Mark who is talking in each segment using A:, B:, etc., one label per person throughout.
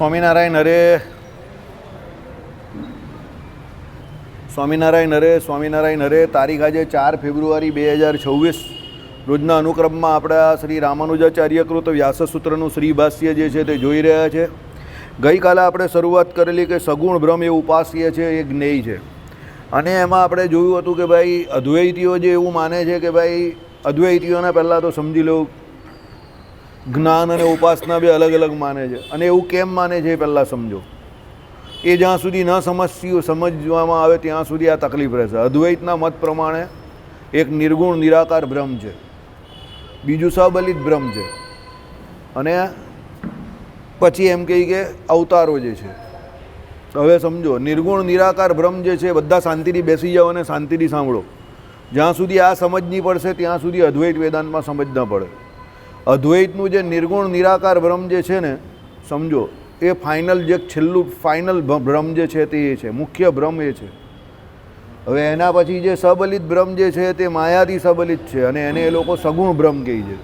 A: સ્વામિનારાયણ હરે, સ્વામિનારાયણ હરે, સ્વામિનારાયણ હરે. તારીખ આજે 4 ફેબ્રુઆરી 2026 રોજના અનુક્રમમાં આપણા શ્રી રામાનુજાચાર્યકૃત વ્યાસસૂત્રનું શ્રી ભાષ્ય જે છે તે જોઈ રહ્યા છે. ગઈકાલે આપણે શરૂઆત કરેલી કે સગુણ બ્રહ્મ એ ઉપાસ્ય છે, એ જ્ઞેય છે. અને એમાં આપણે જોયું હતું કે ભાઈ અદ્વૈતીઓ જે એવું માને છે કે ભાઈ અદ્વૈતીઓને પહેલાં તો સમજી લો જ્ઞાન અને ઉપાસના બે અલગ અલગ માને છે. અને એવું કેમ માને છે એ પહેલાં સમજો. એ જ્યાં સુધી ન સમજવામાં આવે ત્યાં સુધી આ તકલીફ રહેશે. અદ્વૈતના મત પ્રમાણે એક નિર્ગુણ નિરાકાર બ્રહ્મ છે, બીજું સબલિત બ્રહ્મ છે, અને પછી એમ કહી કે અવતારો જે છે. હવે સમજો, નિર્ગુણ નિરાકાર બ્રહ્મ જે છે બધા શાંતિથી બેસી જાઓ અને શાંતિથી સાંભળો. જ્યાં સુધી આ સમજ નહીં પડશે ત્યાં સુધી અદ્વૈત વેદાંતમાં સમજ ન પડે. અદ્વૈતનું જે નિર્ગુણ નિરાકાર બ્રહ્મ જે છે ને, સમજો એ ફાઇનલ જે છેલ્લું ફાઇનલ બ્રહ્મ જે છે તે એ છે, મુખ્ય બ્રહ્મ એ છે. હવે એના પછી જે સબલિત બ્રહ્મ જે છે તે માયાથી સબલિત છે, અને એને એ લોકો સગુણ બ્રહ્મ કહે છે.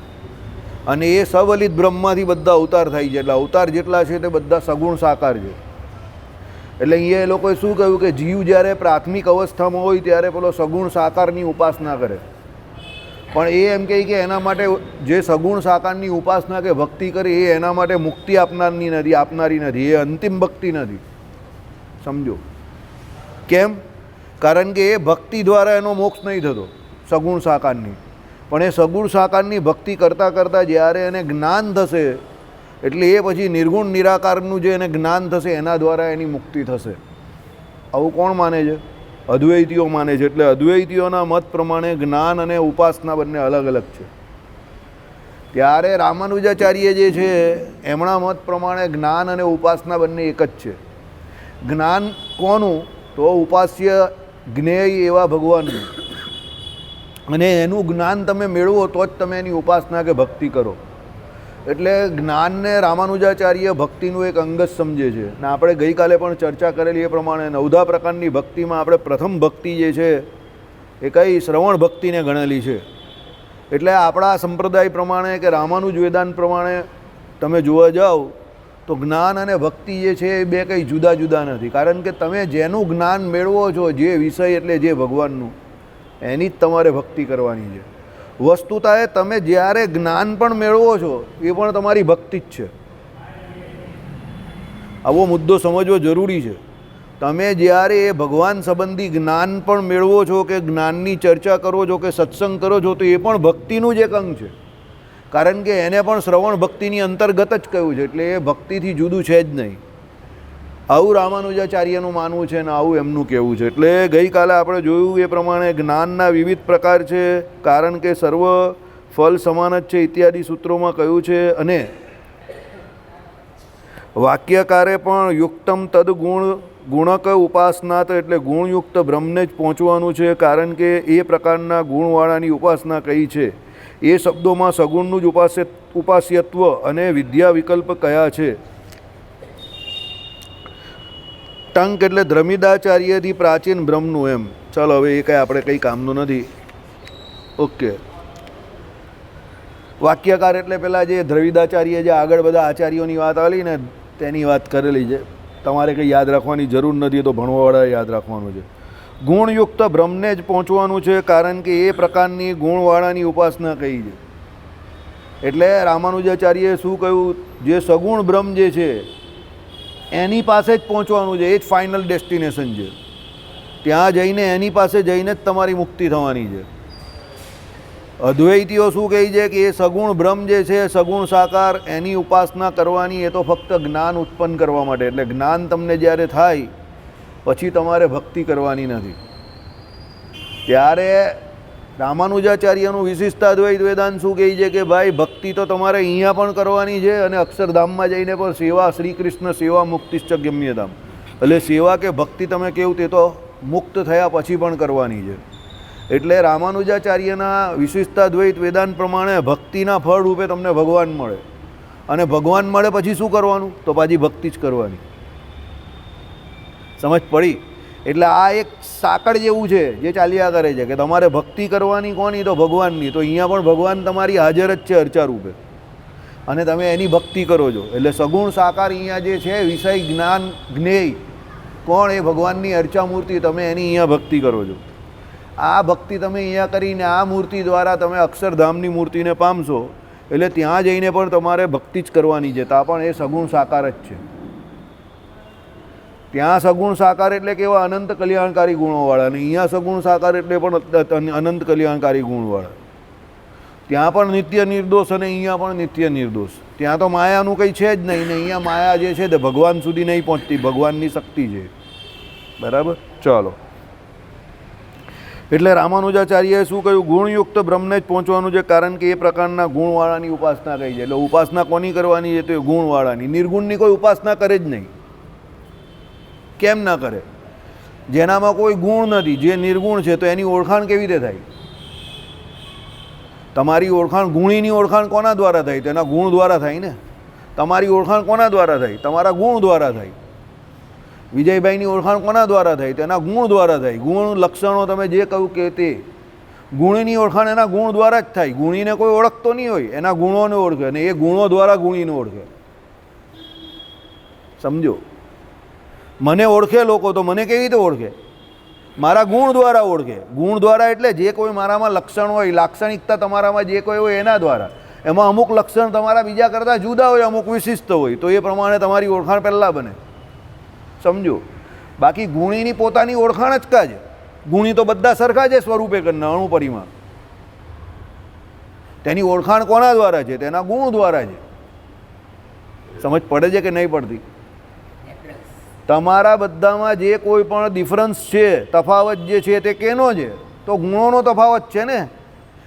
A: અને એ સબલિત બ્રહ્મમાંથી બધા અવતાર થાય છે. એટલે અવતાર જેટલા છે તે બધા સગુણ સાકાર છે. એટલે અહીંયા એ લોકોએ શું કહ્યું કે જીવ જ્યારે પ્રાથમિક અવસ્થામાં હોય ત્યારે પેલો સગુણ સાકારની ઉપાસના કરે. પણ એ એમ કહે કે એના માટે જે સગુણ સાકારની ઉપાસના કે ભક્તિ કરે એ એના માટે મુક્તિ આપનારી નથી, એ અંતિમ ભક્તિ નથી. સમજો કેમ? કારણ કે એ ભક્તિ દ્વારા એનો મોક્ષ નહીં થતો સગુણ સાકારની. પણ એ સગુણ સાકારની ભક્તિ કરતાં કરતાં જ્યારે એને જ્ઞાન થશે, એટલે એ પછી નિર્ગુણ નિરાકારનું જે એને જ્ઞાન થશે એના દ્વારા એની મુક્તિ થશે. આવું કોણ માને છે? અદ્વૈતીઓ માને છે. એટલે અદ્વૈતીઓના મત પ્રમાણે જ્ઞાન અને ઉપાસના બંને અલગ અલગ છે. ત્યારે રામાનુજાચાર્ય જે છે એમના મત પ્રમાણે જ્ઞાન અને ઉપાસના બંને એક જ છે. જ્ઞાન કોનું? તો ઉપાસ્ય જ્ઞેય એવા ભગવાનનું. અને એનું જ્ઞાન તમે મેળવો તો જ તમે એની ઉપાસના કે ભક્તિ કરો. એટલે જ્ઞાનને રામાનુજાચાર્ય ભક્તિનું એક અંગ જ સમજે છે. ને આપણે ગઈકાલે પણ ચર્ચા કરેલી એ પ્રમાણે 9 પ્રકારની ભક્તિમાં આપણે પ્રથમ ભક્તિ જે છે એ કઈ શ્રવણ ભક્તિને ગણેલી છે. એટલે આપણા સંપ્રદાય પ્રમાણે કે રામાનુજ વેદાંત પ્રમાણે તમે જોવા જાઓ તો જ્ઞાન અને ભક્તિ જે છે એ બે કંઈ જુદા જુદા નથી. કારણ કે તમે જેનું જ્ઞાન મેળવો છો, જે વિષય એટલે જે ભગવાનનું, એની જ તમારે ભક્તિ કરવાની છે. વસ્તુતા એ તમે જ્યારે જ્ઞાન પણ મેળવો છો એ પણ તમારી ભક્તિ જ છે. આવો મુદ્દો સમજવો જરૂરી છે. તમે જ્યારે એ ભગવાન સંબંધી જ્ઞાન પણ મેળવો છો કે જ્ઞાનની ચર્ચા કરો છો કે સત્સંગ કરો છો, તો એ પણ ભક્તિનું જ એક અંગ છે. કારણ કે એને પણ શ્રવણ ભક્તિની અંતર્ગત જ કહ્યું છે. એટલે એ ભક્તિથી જુદું છે જ નહીં. આવું રામાનુજાચાર્યનું માનવું છે ને આવું એમનું કહેવું છે. એટલે ગઈકાલે આપણે જોયું એ પ્રમાણે જ્ઞાનના વિવિધ પ્રકાર છે. કારણ કે સર્વ ફલ સમાન જ છે ઇત્યાદિ સૂત્રોમાં કહ્યું છે. અને વાક્યકારે પણ યુક્તમ તદ ગુણક ઉપાસનાત, એટલે ગુણયુક્ત બ્રહ્મને જ પહોંચવાનું છે. કારણ કે એ પ્રકારના ગુણવાળાની ઉપાસના કઈ છે. એ શબ્દોમાં સગુણનું જ ઉપાસ્યત્વ અને વિદ્યા વિકલ્પ કયા છે. ટંક એટલે દ્રમિદાચાર્યથી પ્રાચીન બ્રહ્મનું એમ. ચાલો હવે એ કંઈ આપણે કંઈ કામનું નથી. ઓકે. વાક્યકાર એટલે પેલા જે દ્રવિદાચાર્ય જે આગળ બધા આચાર્યોની વાત આવેલી ને તેની વાત કરેલી છે. તમારે કંઈ યાદ રાખવાની જરૂર નથી, તો ભણવાવાળાએ યાદ રાખવાનું છે. ગુણયુક્ત બ્રહ્મને જ પહોંચવાનું છે. કારણ કે એ પ્રકારની ગુણવાળાની ઉપાસના કઈ છે. એટલે રામાનુજાચાર્યએ શું કહ્યું? જે સગુણ બ્રહ્મ જે છે એની પાસે જ પહોંચવાનું છે. એ જ ફાઇનલ ડેસ્ટિનેશન છે. ત્યાં જઈને એની પાસે જઈને જ તમારી મુક્તિ થવાની છે. અદ્વૈતીઓ શું કહે છે કે એ સગુણ બ્રહ્મ જે છે, સગુણ સાકાર, એની ઉપાસના કરવાની એ તો ફક્ત જ્ઞાન ઉત્પન્ન કરવા માટે. એટલે જ્ઞાન તમને જ્યારે થાય પછી તમારે ભક્તિ કરવાની નથી. ત્યારે રામાનુજાચાર્યનું વિશિષ્ટ અદ્વૈત વેદાંત શું કહે છે કે ભાઈ ભક્તિ તો તમારે અહીંયા પણ કરવાની છે અને અક્ષરધામમાં જઈને પણ સેવા, શ્રી કૃષ્ણ સેવા મુક્તિશ્ચ ગમ્યધામ. એટલે સેવા કે ભક્તિ તમે કેવું તે તો મુક્ત થયા પછી પણ કરવાની છે. એટલે રામાનુજાચાર્યના વિશિષ્ટ અદ્વૈત વેદાંત પ્રમાણે ભક્તિના ફળ રૂપે તમને ભગવાન મળે. અને ભગવાન મળે પછી શું કરવાનું? તો પાછી ભક્તિ જ કરવાની. સમજ પડી? એટલે આ એક સાંકળ જેવું છે જે ચાલ્યા કરે છે કે તમારે ભક્તિ કરવાની કોની? તો ભગવાનની. તો અહીંયા પણ ભગવાન તમારી હાજર જ છે અર્ચા રૂપે. અને તમે એની ભક્તિ કરો છો. એટલે સગુણ સાકાર અહીંયા જે છે વિષય જ્ઞાન જ્ઞેય કોણ એ ભગવાનની અર્ચા મૂર્તિ, તમે એની અહીંયા ભક્તિ કરો છો. આ ભક્તિ તમે અહીંયા કરીને આ મૂર્તિ દ્વારા તમે અક્ષરધામની મૂર્તિને પામશો. એટલે ત્યાં જઈને પણ તમારે ભક્તિ જ કરવાની છે. ત્યાં પણ એ સગુણ સાકાર જ છે. ત્યાં સગુણ સાકાર એટલે કેવા અનંત કલ્યાણકારી ગુણોવાળા, અને અહીંયા સગુણ સાકાર એટલે પણ અનંત કલ્યાણકારી ગુણવાળા. ત્યાં પણ નિત્ય નિર્દોષ અને અહીંયા પણ નિત્ય નિર્દોષ. ત્યાં તો માયાનું કંઈ છે જ નહીં, ને અહીંયા માયા જે છે તે ભગવાન સુધી નહીં પહોંચતી, ભગવાનની શક્તિ છે. બરાબર, ચાલો. એટલે રામાનુજાચાર્યએ શું કહ્યું? ગુણયુક્ત બ્રહ્મને જ પહોંચવાનું છે, કારણ કે એ પ્રકારના ગુણવાળાની ઉપાસના કહી છે. એટલે ઉપાસના કોની કરવાની છે? તો એ ગુણવાળાની. નિર્ગુણની કોઈ ઉપાસના કરે જ નહીં. કેમ ના કરે? જેનામાં કોઈ ગુણ નથી, જે નિર્ગુણ છે, તો એની ઓળખાણ કેવી રીતે થાય? તમારી ઓળખાણ, ગુણીની ઓળખાણ કોના દ્વારા થાય? તેના ગુણ દ્વારા થાય ને. તમારી ઓળખાણ કોના દ્વારા થાય? તમારા ગુણ દ્વારા થાય. વિજયભાઈની ઓળખાણ કોના દ્વારા થાય? તેના ગુણ દ્વારા થાય. ગુણ લક્ષણો તમે જે કહ્યું કે તે ગુણીની ઓળખાણ એના ગુણ દ્વારા જ થાય. ગુણીને કોઈ ઓળખતો નહીં હોય, એના ગુણોને ઓળખે, અને એ ગુણો દ્વારા ગુણીને ઓળખે. સમજો, મને ઓળખે લોકો તો મને કેવી રીતે ઓળખે? મારા ગુણ દ્વારા ઓળખે. ગુણ દ્વારા એટલે જે કોઈ મારામાં લક્ષણ હોય, લાક્ષણિકતા તમારામાં જે કોઈ હોય એના દ્વારા. એમાં અમુક લક્ષણ તમારા બીજા કરતાં જુદા હોય, અમુક વિશિષ્ટ હોય, તો એ પ્રમાણે તમારી ઓળખાણ પહેલાં બને. સમજો, બાકી ગુણીની પોતાની ઓળખાણ જ કા છે. ગુણી તો બધા સરખા છે સ્વરૂપે કરના, અણુ પરિમાણ. તેની ઓળખાણ કોના દ્વારા છે? તેના ગુણ દ્વારા છે. સમજ પડે છે કે નહીં પડતી? તમારા બધામાં જે કોઈ પણ ડિફરન્સ છે, તફાવત જે છે તે કેનો છે? તો ગુણોનો તફાવત છે ને,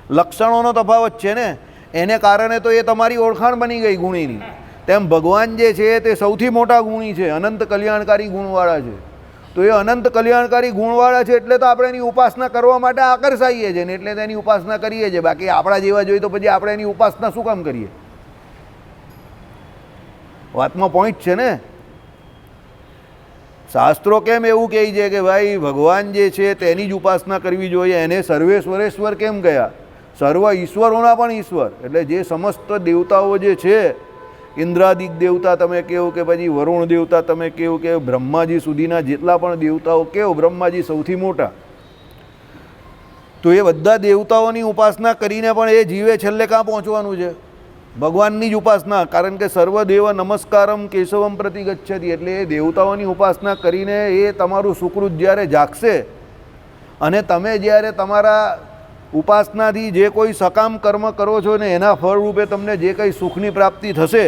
A: લક્ષણોનો તફાવત છે ને. એને કારણે તો એ તમારી ઓળખાણ બની ગઈ ગુણીની. તેમ ભગવાન જે છે તે સૌથી મોટા ગુણી છે, અનંત કલ્યાણકારી ગુણવાળા છે. તો એ અનંત કલ્યાણકારી ગુણવાળા છે એટલે તો આપણે એની ઉપાસના કરવા માટે આકર્ષાઈએ છીએ ને, એટલે તેની ઉપાસના કરીએ છીએ. બાકી આપણા જેવા જોઈએ તો પછી આપણે એની ઉપાસના શું કામ કરીએ? વાતમાં પોઈન્ટ છે ને. શાસ્ત્રો કેમ એવું કહે છે કે ભાઈ ભગવાન જે છે તેની જ ઉપાસના કરવી જોઈએ? એને સર્વેશ્વરેશ્વર કેમ કહ્યા? સર્વ ઈશ્વરોના પણ ઈશ્વર. એટલે જે સમસ્ત દેવતાઓ જે છે, ઇન્દ્રાદિક દેવતા તમે કહો કે પછી વરુણ દેવતા તમે કહો કે બ્રહ્માજી સુધીના જેટલા પણ દેવતાઓ કહો, બ્રહ્માજી સૌથી મોટા. તો એ બધા દેવતાઓની ઉપાસના કરીને પણ એ જીવે છેલ્લે ક્યાં પહોંચવાનું છે? ભગવાનની જ ઉપાસના. કારણ કે સર્વદેવ નમસ્કારમ કેશવમ પ્રતિ ગચ્છતિ. એટલે એ દેવતાઓની ઉપાસના કરીને એ તમારું સુકૃત જ્યારે જાગશે, અને તમે જ્યારે તમારા ઉપાસનાથી જે કોઈ સકામ કર્મ કરો છો ને એના ફળરૂપે તમને જે કંઈ સુખની પ્રાપ્તિ થશે,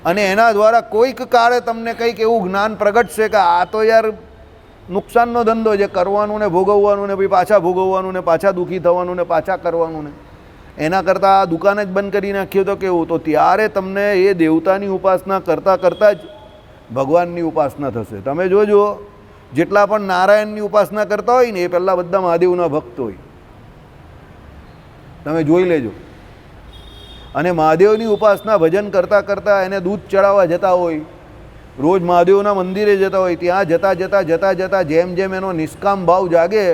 A: અને એના દ્વારા કોઈક કાળે તમને કંઈક એવું જ્ઞાન પ્રગટશે કે આ તો યાર નુકસાનનો ધંધો છે, કરવાનું ને ભોગવવાનું ને પછી પાછા ભોગવવાનું ને પાછા દુઃખી થવાનું ને પાછા કરવાનું ને, એના કરતાં આ દુકાન જ બંધ કરી નાખ્યો તો કેવું? તો ત્યારે તમને એ દેવતાની ઉપાસના કરતાં કરતાં જ ભગવાનની ઉપાસના થશે. તમે જોજો, જેટલા પણ નારાયણની ઉપાસના કરતા હોય ને એ પહેલાં બધા મહાદેવના ભક્ત હોય. તમે જોઈ લેજો. અને મહાદેવની ઉપાસના ભજન કરતાં કરતાં એને દૂધ ચડાવવા જતા હોય, રોજ મહાદેવના મંદિરે જતા હોય, ત્યાં જતાં જતાં જતાં જતાં જેમ જેમ એનો નિષ્કામ ભાવ જાગે,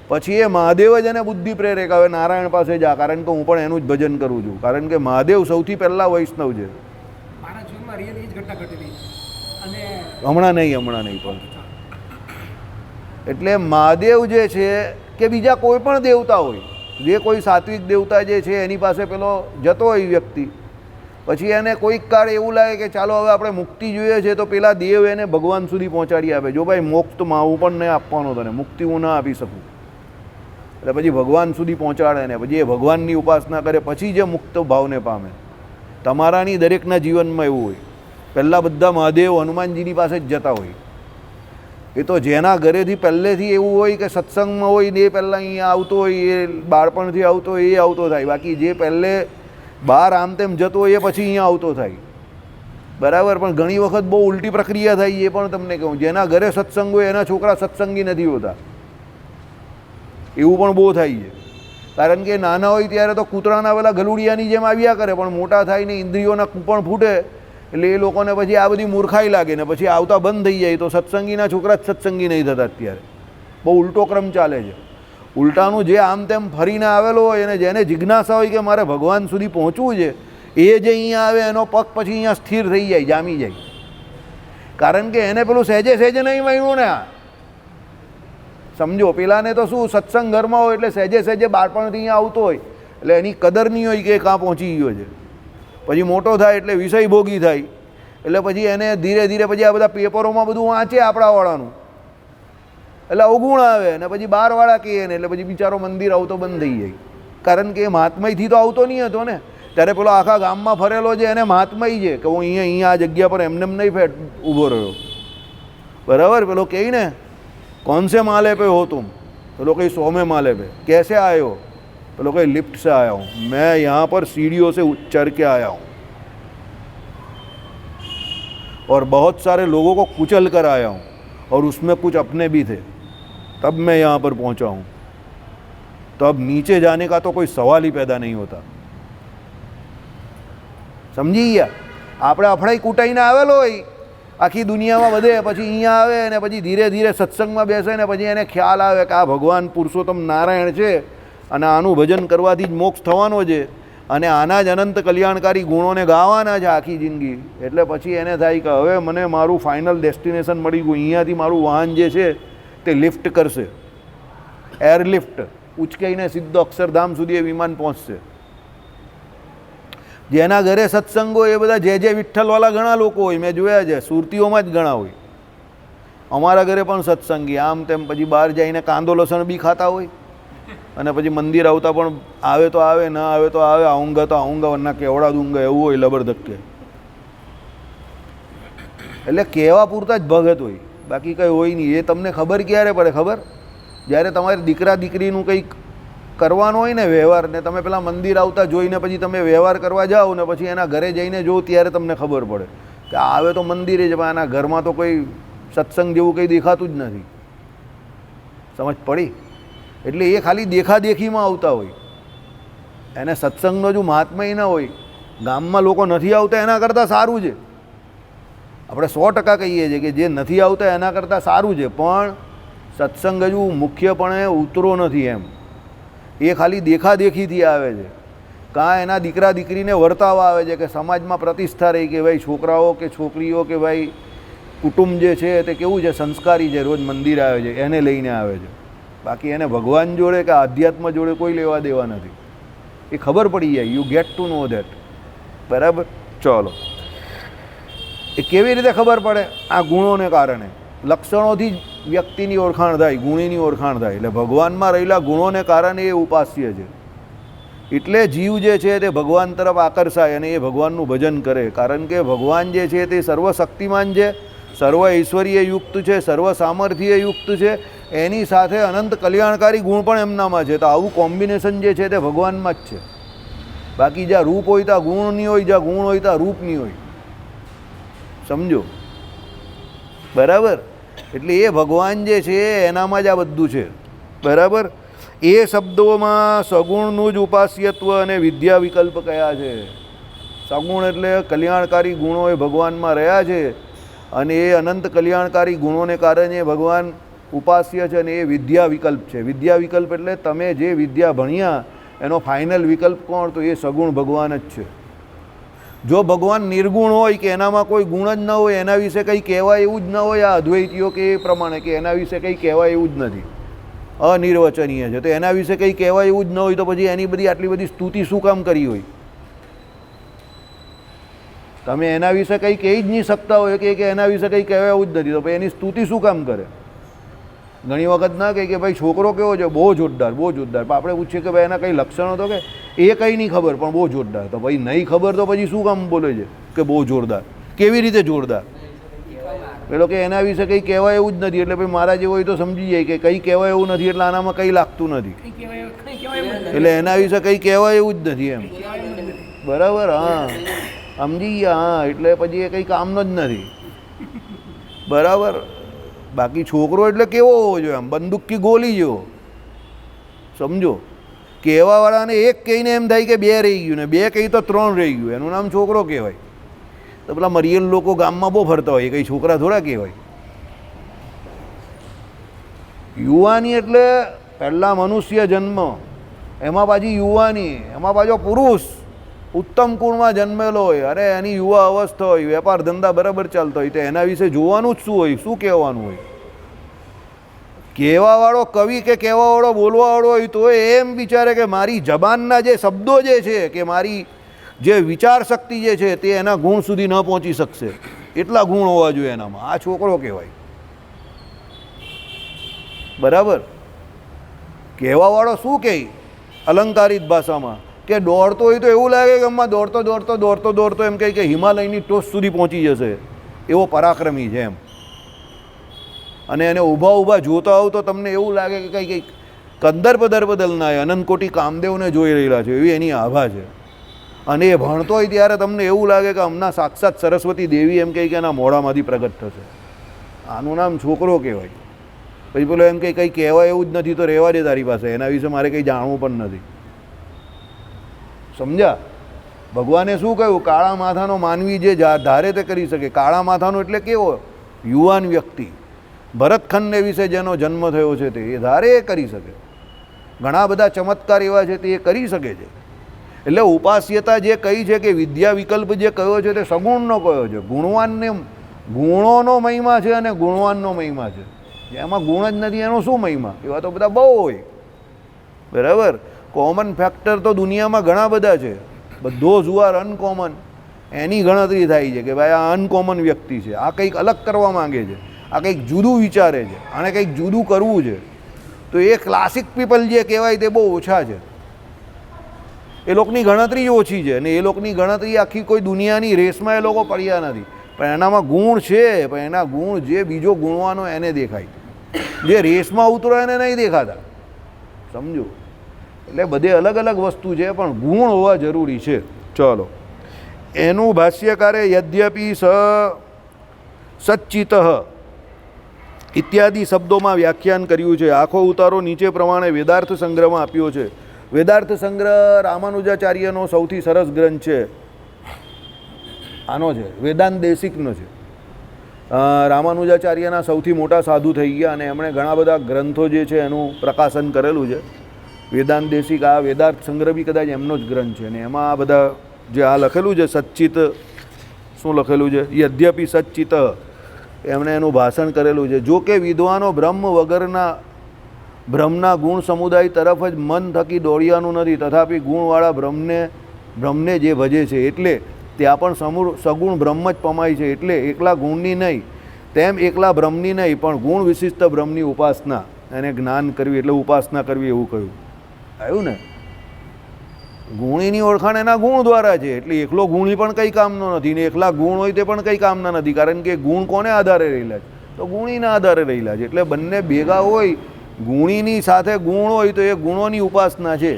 A: પછી એ મહાદેવ જ એને બુદ્ધિ પ્રેરે કે હવે નારાયણ પાસે જા, કારણ કે હું પણ એનું જ ભજન કરું છું. કારણ કે મહાદેવ સૌથી પહેલાં વૈષ્ણવ છે. હમણાં નહીં પણ એટલે મહાદેવ જે છે કે બીજા કોઈ પણ દેવતા હોય, જે કોઈ સાત્વિક દેવતા જે છે એની પાસે પેલો જતો હોય વ્યક્તિ, પછી એને કોઈક કાળ એવું લાગે કે ચાલો હવે આપણે મુક્તિ જોઈએ છે, તો પેલા દેવ એને ભગવાન સુધી પહોંચાડી આપે. જો ભાઈ મોક્ષ તો હું પણ નહીં આપવાનો તને, મુક્તિ હું ના આપી શકું. એટલે પછી ભગવાન સુધી પહોંચાડે ને પછી એ ભગવાનની ઉપાસના કરે, પછી જે મુક્ત ભાવને પામે. તમારાની દરેકના જીવનમાં એવું હોય. પહેલાં બધા મહાદેવ હનુમાનજીની પાસે જ જતા હોય. એ તો જેના ઘરેથી પહેલેથી એવું હોય કે સત્સંગમાં હોય ને એ પહેલાં અહીંયા આવતો હોય, એ બાળપણથી આવતો હોય એ આવતો થાય. બાકી જે પહેલે બહાર આમ તેમ જતો હોય એ પછી અહીંયા આવતો થાય. બરાબર. પણ ઘણી વખત બહુ ઉલટી પ્રક્રિયા થાય, એ પણ તમને કહું. જેના ઘરે સત્સંગ હોય એના છોકરા સત્સંગી નથી હોતા, એવું પણ બહુ થાય છે. કારણ કે નાના હોય ત્યારે તો કૂતરાના પેલા ગલુડિયાની જેમ આવ્યા કરે, પણ મોટા થાય ને ઇન્દ્રિયોના કૂપણ ફૂટે એટલે એ લોકોને પછી આ બધી મૂર્ખાઈ લાગે ને પછી આવતા બંધ થઈ જાય. તો સત્સંગીના છોકરા જ સત્સંગી નહીં થતા. અત્યારે બહુ ઉલટો ક્રમ ચાલે છે. ઉલટાનું જે આમ તેમ ફરીને આવેલો હોય અને જેને જિજ્ઞાસા હોય કે મારે ભગવાન સુધી પહોંચવું છે, એ જે અહીંયા આવે એનો પગ પછી અહીંયા સ્થિર થઈ જાય, જામી જાય, કારણ કે એને પેલું સહેજે સહેજે નહીં મળ્યું ને. આ સમજો, પેલાને તો શું સત્સંગ ઘરમાં હોય એટલે સહેજે સહેજે બાળપણથી અહીંયા આવતો હોય એટલે એની કદર નહીં હોય કે કાં પહોંચી ગયો છે. પછી મોટો થાય એટલે વિષય ભોગી થાય એટલે પછી એને ધીરે ધીરે પછી આ બધા પેપરોમાં બધું વાંચે આપણાવાળાનું એટલે અવગુણ આવે ને પછી બહારવાળા કહે ને એટલે પછી બિચારો મંદિર આવતો બંધ થઈ જાય, કારણ કે એ મહાત્મયથી તો આવતો નહીં હતો ને. ત્યારે પેલો આખા ગામમાં ફરેલો છે એને મહાત્મય છે કે હું અહીંયા આ જગ્યા પર એમને નહીં ઊભો રહ્યો, બરાબર. પેલો કહે ને कौन से माले पे हो तुम, पेलो कहीं 100वें माले पे, कैसे आए हो, पेलो कहीं लिफ्ट से आया हूँ, मैं यहाँ पर सीढ़ियों से चढ़ के आया हूँ और बहुत सारे लोगों को कुचल कर आया हूँ और उसमें कुछ अपने भी थे, तब मैं यहाँ पर पहुँचा हूँ. तो अब नीचे जाने का तो कोई सवाल ही पैदा नहीं होता. समझी ગયા? આપણે અફડાઈ કૂટાઈને આવેલો હોય આખી દુનિયામાં બધે, પછી અહીંયા આવે ને પછી ધીરે ધીરે સત્સંગમાં બેસે ને પછી એને ખ્યાલ આવે કે આ ભગવાન પુરુષોત્તમ નારાયણ છે અને આનું ભજન કરવાથી જ મોક્ષ થવાનો છે અને આના જ અનંત કલ્યાણકારી ગુણોને ગાવાના છે આખી જિંદગી. એટલે પછી એને થાય કે હવે મને મારું ફાઇનલ ડેસ્ટિનેશન મળી ગયું, અહીંયાથી મારું વાહન જે છે તે લિફ્ટ કરશે, એરલિફ્ટ, ઉચકાઈને સીધો અક્ષરધામ સુધી એ વિમાન પહોંચશે. જેના ઘરે સત્સંગ હોય એ બધા જે વિઠ્ઠલવાળા ઘણા લોકો હોય, મેં જોયા છે, સુરતીઓમાં જ ઘણા હોય. અમારા ઘરે પણ સત્સંગી આમ તેમ પછી બહાર જઈને કાંદો લસણ બી ખાતા હોય અને પછી મંદિર આવતા પણ આવે તો આવે, ના આવે તો આવે, આઉંગા તો આઉંગા વરના કેવડા દૂંગા એવું હોય લબરધક્કે. એટલે કહેવા પૂરતા જ ભગત હોય, બાકી કંઈ હોય નહીં. એ તમને ખબર ક્યારે પડે? ખબર જ્યારે તમારે દીકરા દીકરીનું કંઈક કરવાનો હોય ને વ્યવહાર, ને તમે પેલા મંદિર આવતા જોઈને પછી તમે વ્યવહાર કરવા જાઓ ને પછી એના ઘરે જઈને જો ત્યારે તમને ખબર પડે કે આવે તો મંદિરે જ પણ આના ઘરમાં તો કોઈ સત્સંગ જેવું કંઈ દેખાતું જ નથી. સમજ પડી? એટલે એ ખાલી દેખાદેખીમાં આવતા હોય, એને સત્સંગનો જો મહાત્મય ન હોય, ગામમાં લોકો નથી આવતા એના કરતાં સારું છે. આપણે 100% કહીએ છીએ કે જે નથી આવતા એના કરતાં સારું છે, પણ સત્સંગ હજુ મુખ્યપણે ઉતરો નથી એમ. એ ખાલી દેખાદેખીથી આવે છે, કાં એના દીકરા દીકરીને વર્તાવા આવે છે કે સમાજમાં પ્રતિષ્ઠા રહી કે ભાઈ છોકરાઓ કે છોકરીઓ કે ભાઈ કુટુંબ જે છે તે કેવું છે, સંસ્કારી છે, રોજ મંદિર આવે છે, એને લઈને આવે છે. બાકી એને ભગવાન જોડે કે આધ્યાત્મ જોડે કોઈ લેવા દેવા નથી. એ ખબર પડી જાય, you get to know that. બરાબર? ચલો, એ કેવી રીતે ખબર પડે? આ ગુણોને કારણે, લક્ષણોથી જ વ્યક્તિની ઓળખાણ થાય, ગુણીની ઓળખાણ થાય. એટલે ભગવાનમાં રહેલા ગુણોને કારણે એ ઉપાસ્ય છે. એટલે જીવ જે છે તે ભગવાન તરફ આકર્ષાય અને એ ભગવાનનું ભજન કરે, કારણ કે ભગવાન જે છે તે સર્વશક્તિમાન છે, સર્વ ઐશ્વર્ય યુક્ત છે, સર્વ સામર્થ્ય યુક્ત છે, એની સાથે અનંત કલ્યાણકારી ગુણ પણ એમનામાં છે. તો આવું કોમ્બિનેશન જે છે તે ભગવાનમાં જ છે. બાકી જ્યાં રૂપ હોય ત્યાં ગુણ નહીં હોય, જ્યાં ગુણ હોય ત્યાં રૂપ નહીં હોય. સમજો? બરાબર? એટલે એ ભગવાન જે છે એનામાં જ આ બધું છે. બરાબર? એ શબ્દોમાં સગુણનું જ ઉપાસ્યત્વ અને વિદ્યા વિકલ્પ કયા છે. સગુણ એટલે કલ્યાણકારી ગુણો એ ભગવાનમાં રહ્યા છે અને એ અનંત કલ્યાણકારી ગુણોને કારણે ભગવાન ઉપાસ્ય છે અને એ વિદ્યા વિકલ્પ છે. વિદ્યા વિકલ્પ એટલે તમે જે વિદ્યા ભણ્યા એનો ફાઇનલ વિકલ્પ કોણ? તો એ સગુણ ભગવાન જ છે. જો ભગવાન નિર્ગુણ હોય કે એનામાં કોઈ ગુણ જ ન હોય, એના વિશે કંઈ કહેવાય એવું જ ન હોય, આ અદ્વૈતીઓ કે એ પ્રમાણે કે એના વિશે કંઈ કહેવાય એવું જ નથી, અનિર્વચનીય છે, તો એના વિશે કંઈ કહેવાય એવું જ ન હોય તો પછી એની બધી આટલી બધી સ્તુતિ શું કામ કરી હોય? તમે એના વિશે કંઈ કહી જ નહીં શકતા હોય કે એના વિશે કંઈ કહેવાય એવું જ નથી, તો પછી એની સ્તુતિ શું કામ કરે? ઘણી વખત ના કહે કે ભાઈ છોકરો કેવો છે, બહુ જોરદાર, બહુ જોરદાર. પણ આપણે પૂછીએ કે ભાઈ એના કંઈ લક્ષણો તો કે એ કંઈ નહીં ખબર પણ બહુ જોરદાર. તો ભાઈ નહીં ખબર તો પછી શું કામ બોલે છે કે બહુ જોરદાર? કેવી રીતે જોરદાર? પેલો કે એના વિશે કંઈ કહેવાય એવું જ નથી, એટલે ભાઈ મારા જેવો હોય તો સમજી જાય કે કંઈ કહેવાય એવું નથી, એટલે આનામાં કંઈ લાગતું નથી, એટલે એના વિશે કંઈ કહેવાય એવું જ નથી એમ. બરાબર? હા, સમજી ગયા? હા, એટલે પછી એ કંઈ કામનો જ નથી. બરાબર? બાકી છોકરો એટલે કેવો હોવો જોઈએ? આમ બંદૂક કી ગોલી જેવો. સમજો? કહેવાવાળાને એક કહીને એમ થાય કે બે રહી ગયું, ને બે કહી તો 3 રહી ગયું, એનું નામ છોકરો કહેવાય. તો પેલા મરિયલ લોકો ગામમાં બહુ ફરતા હોય, કંઈ છોકરા થોડા કહેવાય. યુવાની એટલે પહેલાં મનુષ્ય જન્મ, એમાં પાછી યુવાની, એમાં પાછો પુરુષ, ઉત્તમ કુળમાં જન્મેલો હોય, અરે એની યુવા અવસ્થા હોય, વેપાર ધંધા બરાબર ચાલતો હોય, તો એના વિશે જોવાનું જ શું હોય, શું કહેવાનું હોય? કહેવાવાળો કવિ કે કહેવાવાળો બોલવાવાળો હોય તો એમ વિચારે કે મારી જબાનના જે શબ્દો જે છે કે મારી જે વિચાર શક્તિ જે છે તે એના ગુણ સુધી ન પહોંચી શકશે, એટલા ગુણ હોવા જોઈએ એનામાં. આ છોકરો કહેવાય, બરાબર? કહેવાવાળો શું કહે અલંકારિત ભાષામાં કે દોડતો હોય તો એવું લાગે કે આમાં દોડતો દોડતો દોડતો દોડતો એમ કહે કે હિમાલયની ટોચ સુધી પહોંચી જશે, એવો પરાક્રમી છે એમ. અને એને ઊભા ઊભા જોતા હોવ તો તમને એવું લાગે કે કંઈક કંદર પદર બદલના એ અનંતકોટી કામદેવને જોઈ રહેલા છે, એવી એની આભા છે. અને એ ભણતો હોય ત્યારે તમને એવું લાગે કે હમણાં સાક્ષાત સરસ્વતી દેવી એમ કહી કે એના મોઢામાંથી પ્રગટ થશે. આનું નામ છોકરો કહેવાય. પછી પેલો એમ કંઈ કંઈ કહેવાય એવું જ નથી તો રહેવા દે તારી પાસે, એના વિશે મારે કંઈ જાણવું પણ નથી. સમજ્યા? ભગવાને શું કહ્યું? કાળા માથાનો માનવી જે ધારે તે કરી શકે. કાળા માથાનો એટલે કેવો? યુવાન વ્યક્તિ, ભરતખંડને વિશે જેનો જન્મ થયો છે તે એ ધારે એ કરી શકે. ઘણા બધા ચમત્કાર એવા છે તે એ કરી શકે છે. એટલે ઉપાસ્યતા જે કહી છે કે વિદ્યા વિકલ્પ જે કહ્યો છે તે સગુણનો કહ્યો છે. ગુણવાનને ગુણોનો મહિમા છે અને ગુણવાનનો મહિમા છે. જેમાં ગુણ જ નથી એનો શું મહિમા? એવા તો બધા બહુ હોય, બરાબર? કોમન ફેક્ટર તો દુનિયામાં ઘણા બધા છે. બધો જુવાર અનકોમન એની ગણતરી થાય છે કે ભાઈ આ અનકોમન વ્યક્તિ છે, આ કંઈક અલગ કરવા માંગે છે, આ કંઈક જુદું વિચારે છે, આને કંઈક જુદું કરવું છે. તો એ ક્લાસિક પીપલ જે કહેવાય તે બહુ ઓછા છે. એ લોકોની ગણતરી જ ઓછી છે અને એ લોકોની ગણતરી આખી કોઈ દુનિયાની રેસમાં એ લોકો પડ્યા નથી. પણ એનામાં ગુણ છે, પણ એના ગુણ જે બીજો ગુણવાનો એને દેખાય, જે રેસમાં ઉતરો એને નહીં દેખાતા. સમજો? એટલે બધે અલગ અલગ વસ્તુ છે પણ ગુણ હોવા જરૂરી છે. ચાલો, એનું ભાષ્યકારે યદ્યપિ સચ્ચિત ઇત્યાદિ શબ્દોમાં વ્યાખ્યાન કર્યું છે. આખો ઉતારો નીચે પ્રમાણે વેદાર્થ સંગ્રહમાં આપ્યો છે. વેદાર્થ સંગ્રહ રામાનુજાચાર્યનો સૌથી સરસ ગ્રંથ છે. આનો છે, વેદાંત દેશિકનો છે. રામાનુજાચાર્યના સૌથી મોટા સાધુ થઈ ગયા અને એમણે ઘણા બધા ગ્રંથો જે છે એનું પ્રકાશન કરેલું છે. વેદાંત દેશિક, આ વેદાર્થ સંગ્રહ બી કદાચ એમનો જ ગ્રંથ છે. અને એમાં આ બધા જે આ લખેલું છે સચ્ચિત, શું લખેલું છે? યદ્યપિ સચ્ચિત, એમણે એનું ભાષણ કરેલું છે. જો કે વિદ્વાનો બ્રહ્મના ગુણ સમુદાય તરફ જ મન થકી દોડ્યાનું નથી, તથાપિ ગુણવાળા બ્રહ્મને જે ભજે છે એટલે ત્યાં પણ સગુણ બ્રહ્મ જ પમાય છે. એટલે એકલા ગુણની નહીં, તેમ એકલા બ્રહ્મની નહીં, પણ ગુણ વિશિષ્ટ બ્રહ્મની ઉપાસના, એને જ્ઞાન કરવી એટલે ઉપાસના કરવી, એવું કહ્યું. આવ્યું ને? ગુણીની ઓળખાણ એના ગુણ દ્વારા છે. એટલે એકલો ગુણી પણ કંઈ કામનો નથી ને એકલા ગુણ હોય તે પણ કંઈ કામના નથી. કારણ કે ગુણ કોને આધારે રહેલા છે? તો ગુણીના આધારે રહેલા છે. એટલે બંને ભેગા હોય, ગુણીની સાથે ગુણ હોય તો એ ગુણોની ઉપાસના છે.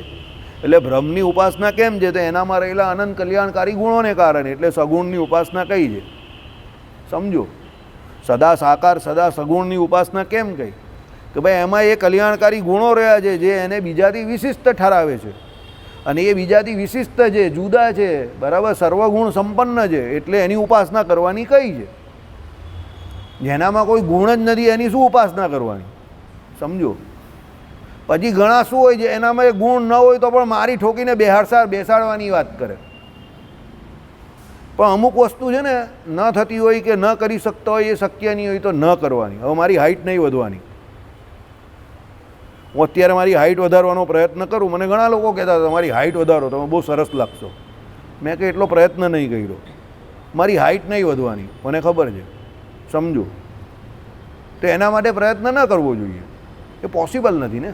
A: એટલે બ્રહ્મની ઉપાસના કેમ છે? તો એનામાં રહેલા અનંત કલ્યાણકારી ગુણોને કારણે. એટલે સગુણની ઉપાસના કઈ છે? સમજો? સદા સાકાર સદા સગુણની ઉપાસના કેમ કહી? કે ભાઈ એમાં એ કલ્યાણકારી ગુણો રહ્યા છે જે એને બીજાથી વિશિષ્ટ ઠરાવે છે. અને એ બીજાથી વિશિષ્ટ છે, જુદા છે, બરાબર? સર્વગુણ સંપન્ન છે. એટલે એની ઉપાસના કરવાની કઈ છે? જેનામાં કોઈ ગુણ જ નથી એની શું ઉપાસના કરવાની? સમજો? પછી ઘણા શું હોય છે એનામાં એ ગુણ ન હોય તો પણ મારી ઠોકીને બેસાડવાની વાત કરે. પણ અમુક વસ્તુ છે ને ન થતી હોય કે ન કરી શકતા હોય, એ શક્ય નહીં હોય તો ન કરવાની. હવે મારી હાઇટ નહીં વધવાની, હું અત્યારે મારી હાઇટ વધારવાનો પ્રયત્ન કરું, મને ઘણા લોકો કહેતા હતા તમારી હાઇટ વધારો, તમે બહુ સરસ લાગશો. મેં કંઈ એટલો પ્રયત્ન નહીં કર્યો. મારી હાઇટ નહીં વધવાની, મને ખબર છે. સમજો? તો એના માટે પ્રયત્ન ન કરવો જોઈએ. એ પોસિબલ નથી ને.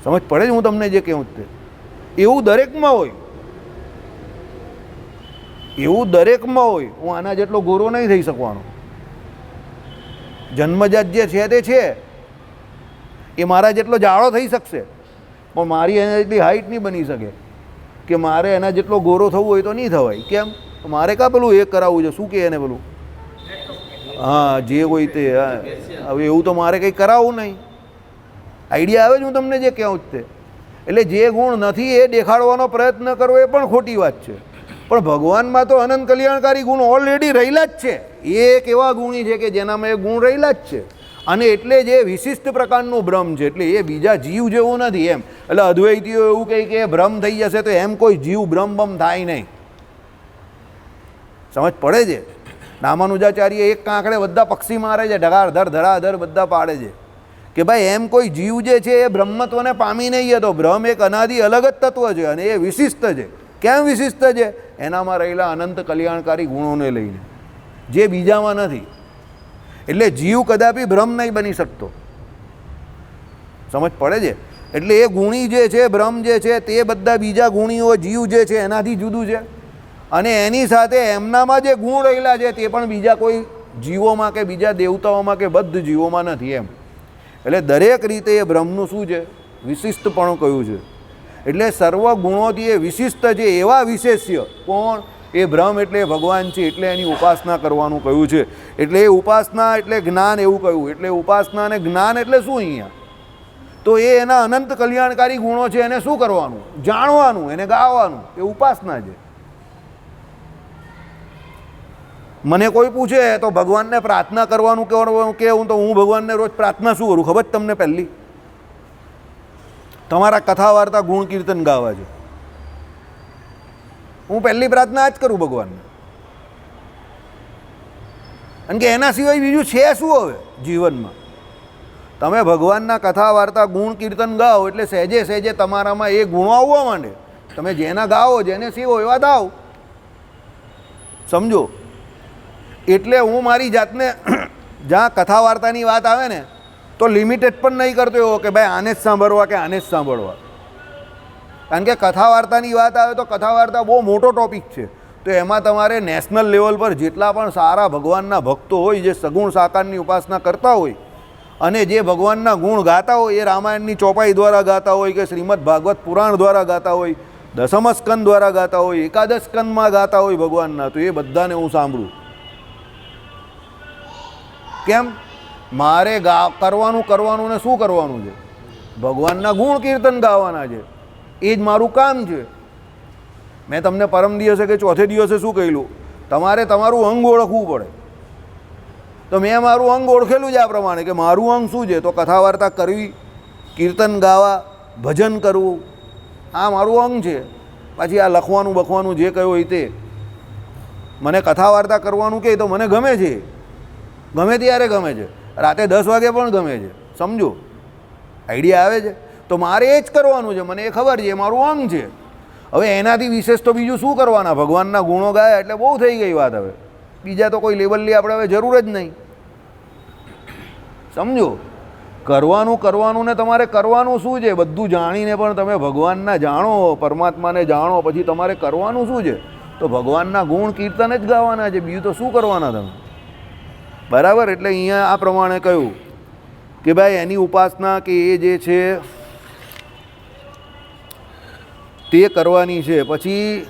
A: સમજ પડે છે હું તમને જે કહું તે? એવું દરેકમાં હોય, એવું દરેકમાં હોય. હું આના જેટલો ગોરો નહીં થઈ શકવાનો. જન્મજાત જે છે તે છે, એ મારા જેટલો જાડો થઈ શકશે પણ મારી એના જેટલી હાઇટ નહીં બની શકે. કે મારે એના જેટલો ગોરો થવું હોય તો નહીં થવાય. કેમ? મારે કાં પેલું એ કરાવવું છે, શું કહે એને પેલું, હા જે હોય તે. હવે એવું તો મારે કંઈ કરાવવું નહીં. આઈડિયા આવે છે હું તમને જે કહું તે? એટલે જે ગુણ નથી એ દેખાડવાનો પ્રયત્ન કરવો એ પણ ખોટી વાત છે. પણ ભગવાનમાં તો અનંત કલ્યાણકારી ગુણ ઓલરેડી રહેલા જ છે. એ એક એવા ગુણી છે કે જેનામાં એ ગુણ રહેલા જ છે. અને એટલે જે વિશિષ્ટ પ્રકારનું બ્રહ્મ છે, એટલે એ બીજા જીવ જેવું નથી એમ. એટલે અદ્વૈતીઓ એવું કહે કે ભ્રમ થઈ જશે તો એમ કોઈ જીવ બ્રહ્મ થાય નહીં. સમજ પડે છે? રામાનુજાચાર્ય એક કાંકડે બધા પક્ષી મારે છે, ઢગાધર ધડાધર બધા પાડે છે કે ભાઈ એમ કોઈ જીવ જે છે એ બ્રહ્મત્વને પામી નહીં હતો. બ્રહ્મ એક અનાદિ અલગ જ તત્વ છે અને એ વિશિષ્ટ છે. કેમ વિશિષ્ટ છે? એનામાં રહેલા અનંત કલ્યાણકારી ગુણોને લઈને, જે બીજામાં નથી. એટલે જીવ કદાપી બ્રહ્મ નહીં બની શકતો. સમજ પડે છે? એટલે એ ગુણી જે છે, બ્રહ્મ જે છે, તે બધા બીજા ગુણીઓ જીવ જે છે એનાથી જુદું છે. અને એની સાથે એમનામાં જે ગુણ રહેલા છે તે પણ બીજા કોઈ જીવોમાં કે બીજા દેવતાઓમાં કે બદ્ધ જીવોમાં નથી એમ. એટલે દરેક રીતે એ બ્રહ્મનું શું છે? વિશિષ્ટપણું કહ્યું છે. એટલે સર્વ ગુણોથી એ વિશિષ્ટ છે. એવા વિશેષ્ય કોણ? એ બ્રહ્મ એટલે ભગવાન છે. એટલે એની ઉપાસના કરવાનું કહ્યું છે. એટલે એ ઉપાસના એટલે જ્ઞાન એવું કહ્યું. એટલે ઉપાસના અને જ્ઞાન એટલે શું અહીંયા? તો એ એના અનંત કલ્યાણકારી ગુણો છે, એને શું કરવાનું? જાણવાનું, એને ગાવાનું. એ ઉપાસના છે. મને કોઈ પૂછે તો ભગવાનને પ્રાર્થના કરવાનું કેવું, તો હું ભગવાનને રોજ પ્રાર્થના શું કરું ખબર તમને? પહેલી તમારા કથા વાર્તા ગુણ કીર્તન ગાવા છે. હું પહેલી પ્રાર્થના આ જ કરું ભગવાનને. કારણ કે એના સિવાય બીજું છે શું હવે જીવનમાં? તમે ભગવાનના કથા વાર્તા ગુણ કીર્તન ગાઓ એટલે સહેજે સહેજે તમારામાં એ ગુણો આવવા માંડે. તમે જેના ગાઓ, જેને સીવો એવા ગાઓ. સમજો? એટલે હું મારી જાતને જ્યાં કથા વાર્તાની વાત આવે ને તો લિમિટેડ પણ નહીં કરતો એવો કે ભાઈ આને જ સાંભળવા કે આને જ સાંભળવા. કારણ કે કથા વાર્તાની વાત આવે તો કથા વાર્તા બહુ મોટો ટોપિક છે. તો એમાં તમારે નેશનલ લેવલ પર જેટલા પણ સારા ભગવાનના ભક્તો હોય, જે સગુણ સાકારની ઉપાસના કરતા હોય અને જે ભગવાનના ગુણ ગાતા હોય, એ રામાયણની ચોપાઈ દ્વારા ગાતા હોય કે શ્રીમદ ભાગવત પુરાણ દ્વારા ગાતા હોય, દસમ સ્કંદ દ્વારા ગાતા હોય, એકાદશ સ્કંદમાં ગાતા હોય ભગવાનના, તો એ બધાને હું સાંભળું. કેમ? મારે કરવાનું ને શું કરવાનું છે? ભગવાનના ગુણ કીર્તન ગાવાના છે. એ જ મારું કામ છે. મેં તમને પરમ દિવસે કે ચોથે દિવસે શું કહેલું? તમારે તમારું અંગ ઓળખવું પડે. તો મેં મારું અંગ ઓળખેલું છે આ પ્રમાણે કે મારું અંગ શું છે? તો કથા વાર્તા કરવી, કીર્તન ગાવા, ભજન કરવું, આ મારું અંગ છે. પછી આ લખવાનું બખવાનું જે કહ્યું હોય તે. મને કથા વાર્તા કરવાનું કહે તો મને ગમે છે. ગમે ત્યારે ગમે છે. રાતે 10 વાગે પણ ગમે છે. સમજો? આઈડિયા આવે છે? તો મારે એ જ કરવાનું છે. મને એ ખબર છે, એ મારું અંગ છે. હવે એનાથી વિશેષ તો બીજું શું કરવાના? ભગવાનના ગુણો ગાયા એટલે બહુ થઈ ગઈ વાત. હવે બીજા તો કોઈ લેવલની આપણે હવે જરૂર જ નહીં. સમજો? કરવાનું ને તમારે કરવાનું શું છે? બધું જાણીને પણ તમે ભગવાનના જાણો, પરમાત્માને જાણો, પછી તમારે કરવાનું શું છે? તો ભગવાનના ગુણ કીર્તન જ ગાવાના છે. બીજું તો શું કરવાના તમે? બરાબર? એટલે અહીંયા આ પ્રમાણે કહ્યું કે ભાઈ એની ઉપાસના કે એ જે છે તે કરવાની છે. પછી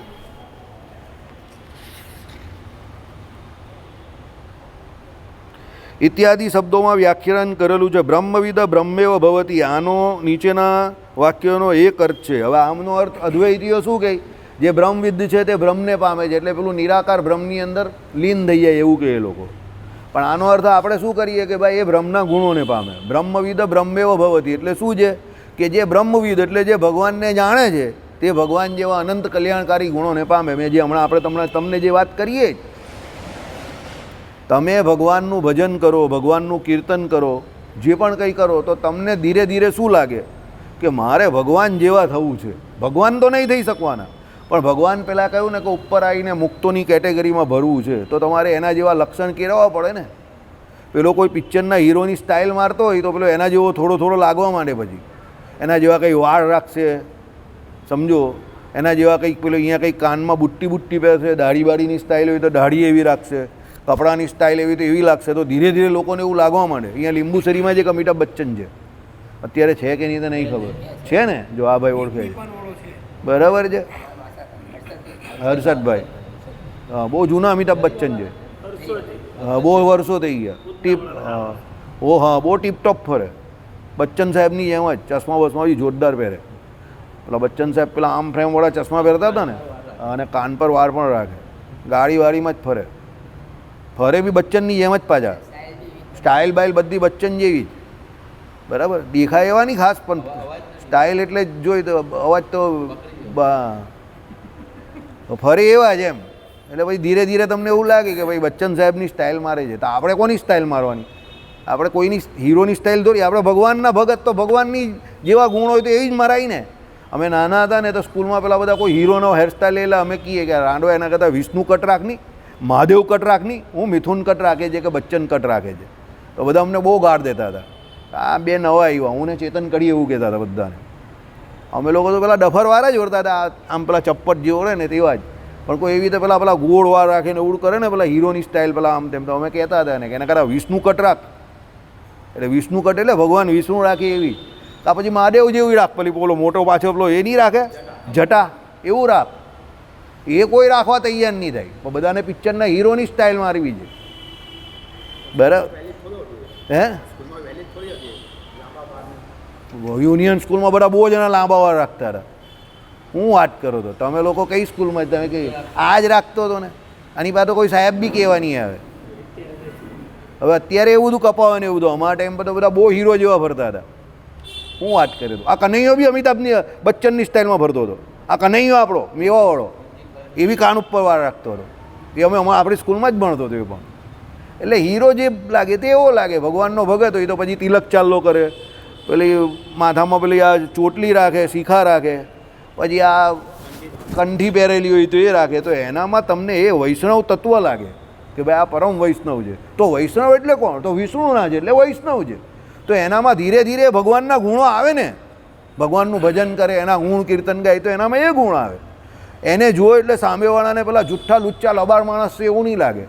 A: ઇત્યાદિ શબ્દોમાં વ્યાખ્યાન કરેલું છે. બ્રહ્મવિદ બ્રહ્મેવ ભવતી. આનો નીચેના વાક્યોનો એક અર્થ છે. હવે આમનો અર્થ અદ્વૈતીઓ શું કહે? જે બ્રહ્મવિદ છે તે બ્રહ્મને પામે છે, એટલે પેલું નિરાકાર બ્રહ્મની અંદર લીન થઈ જાય એવું કહે એ લોકો. પણ આનો અર્થ આપણે શું કરીએ કે ભાઈ એ બ્રહ્મના ગુણોને પામે. બ્રહ્મવિદ બ્રહ્મેવ ભવતી એટલે શું છે? કે જે બ્રહ્મવિદ એટલે જે ભગવાનને જાણે છે તે ભગવાન જેવા અનંત કલ્યાણકારી ગુણોને પામે. મેં જે હમણાં આપણે તમને જે વાત કરીએ, તમે ભગવાનનું ભજન કરો, ભગવાનનું કીર્તન કરો, જે પણ કંઈ કરો, તો તમને ધીરે ધીરે શું લાગે કે મારે ભગવાન જેવા થવું છે. ભગવાન તો નહીં થઈ શકવાના, પણ ભગવાન પહેલાં કહ્યું ને કે ઉપર આવીને મુક્તોની કેટેગરીમાં ભરવું છે, તો તમારે એના જેવા લક્ષણ કેળવવા પડે ને. પેલો કોઈ પિક્ચરના હીરોની સ્ટાઇલ મારતો હોય તો પેલો એના જેવો થોડો લાગવા માંડે. પછી એના જેવા કંઈ વાળ રાખશે, સમજો? એના જેવા કંઈક પેલો અહીંયા કંઈક કાનમાં બુટ્ટી પહેરશે, દાઢીની સ્ટાઇલ હોય તો દાઢી એવી રાખશે, કપડાની સ્ટાઇલ એવી તો એવી લાગશે. તો ધીરે ધીરે લોકોને એવું લાગવા માંડે. અહીંયા લીંબુસરીમાં જે અમિતાભ બચ્ચન છે, અત્યારે છે કે નહીં તો નહીં ખબર, છે ને? જો આ ભાઈ ઓળખે છે, બરાબર છે, હર્ષદભાઈ. હા, બહુ જૂના અમિતાભ બચ્ચન છે. હા, બહુ વર્ષો થઈ ગયા. હા, બહુ ટીપટોપ ફરે. બચ્ચન સાહેબની જેમ જ ચશ્મા બસમાં બી જોરદાર પહેરે. પેલા બચ્ચન સાહેબ પેલા આમ ફ્રેમવાળા ચશ્મા પહેરતા હતા ને, અને કાન પર વાર પણ રાખે. ગાડીવાડીમાં જ ફરે બી બચ્ચનની જેમ જ પાછા. સ્ટાઇલ બાઇલ બધી બચ્ચન જેવી જ, બરાબર, દેખાય એવા નહીં ખાસ, પણ સ્ટાઇલ એટલે જોઈ તો અવાજ તો ફરે એવા જ એમ. એટલે પછી ધીરે ધીરે તમને એવું લાગે કે ભાઈ બચ્ચન સાહેબની સ્ટાઇલ મારે છે. તો આપણે કોની સ્ટાઇલ મારવાની? આપણે કોઈની હીરોની સ્ટાઇલ થોડી, આપણે ભગવાનના ભગત, તો ભગવાનની જેવા ગુણ હોય તો એવી જ મરાય ને. અમે નાના હતા ને તો સ્કૂલમાં પેલા બધા કોઈ હીરોનો હેરસ્ટાઇલ એટલે અમે કહીએ કે રાંડો એના કરતાં વિષ્ણુ કટ રાખની, મહાદેવ કટ રાખની, હું મિથુન કટ રાખે છે કે બચ્ચન કટ રાખે છે. તો બધા અમને બહુ ગાળ દેતા હતા. આ બે નવા આવ્યા, હું ને ચેતન કડી એવું કહેતા હતા બધાને. અમે લોકો તો પેલા ડફરવાળા જ વળતા હતા, આમ પેલા ચપ્પટ જેવો રહે ને તેવા જ. પણ કોઈ એવી રીતે પેલા ગોળ વાર રાખીને એવું કરે ને પેલા હીરોની સ્ટાઇલ પેલા આમ તેમ, તો અમે કહેતા હતા ને કે એના કરતાં વિષ્ણુ કટ રાખ. એટલે વિષ્ણુ કટ એટલે ભગવાન વિષ્ણુ રાખે એવી. આ પછી મહાદેવ જેવું રાખ, પેલી પેલો મોટો પાછો પેલો એ નહીં રાખે જટા, એવું રાખ. એ કોઈ રાખવા તૈયાર નહીં થાય. પણ બધાને પિક્ચરના હીરોની સ્ટાઇલ મારવી છે, બરાબર? હે યુનિયન સ્કૂલમાં બધા બહુ જણા લાંબા વાર રાખતા હતા. હું વાત કરો તો તમે લોકો કઈ સ્કૂલમાં? તમે કઈ આ જ રાખતો હતો ને. આની પાસે કોઈ સાહેબ બી કહેવા નહીં આવે. હવે અત્યારે એવું બધું કપાવવાનું એવું બધું. અમારા ટાઈમ પર તો બધા બહુ હીરો જેવા ફરતા હતા. હું વાત કરી દઉં, આ કનૈયો બી અમિતાભની બચ્ચનની સ્ટાઇલમાં ફરતો હતો. આ કનૈયો આપણો મેવાવાળો એ બી કાન ઉપર વાર રાખતો હતો. એ અમે આપણી સ્કૂલમાં જ ભણતો હતો એ પણ. એટલે હીરો જે લાગે તે એવો લાગે. ભગવાનનો ભગત હોય તો પછી તિલક ચાલ્લો કરે, પેલી માથામાં પેલી આ ચોટલી રાખે, શીખા રાખે, પછી આ કંઠી પહેરેલી હોય તો એ રાખે. તો એનામાં તમને એ વૈષ્ણવ તત્વ લાગે કે ભાઈ આ પરમ વૈષ્ણવ છે. તો વૈષ્ણવ એટલે કોણ? તો વિષ્ણુના છે એટલે વૈષ્ણવ છે. તો એનામાં ધીરે ધીરે ભગવાનના ગુણો આવે ને. ભગવાનનું ભજન કરે, એના ગુણ કીર્તન ગાય તો એનામાં એ ગુણ આવે. એને જુઓ એટલે સામેવાળાને પેલા જુઠ્ઠા લુચ્ચા લબાડ માણસ છે એવું નહીં લાગે.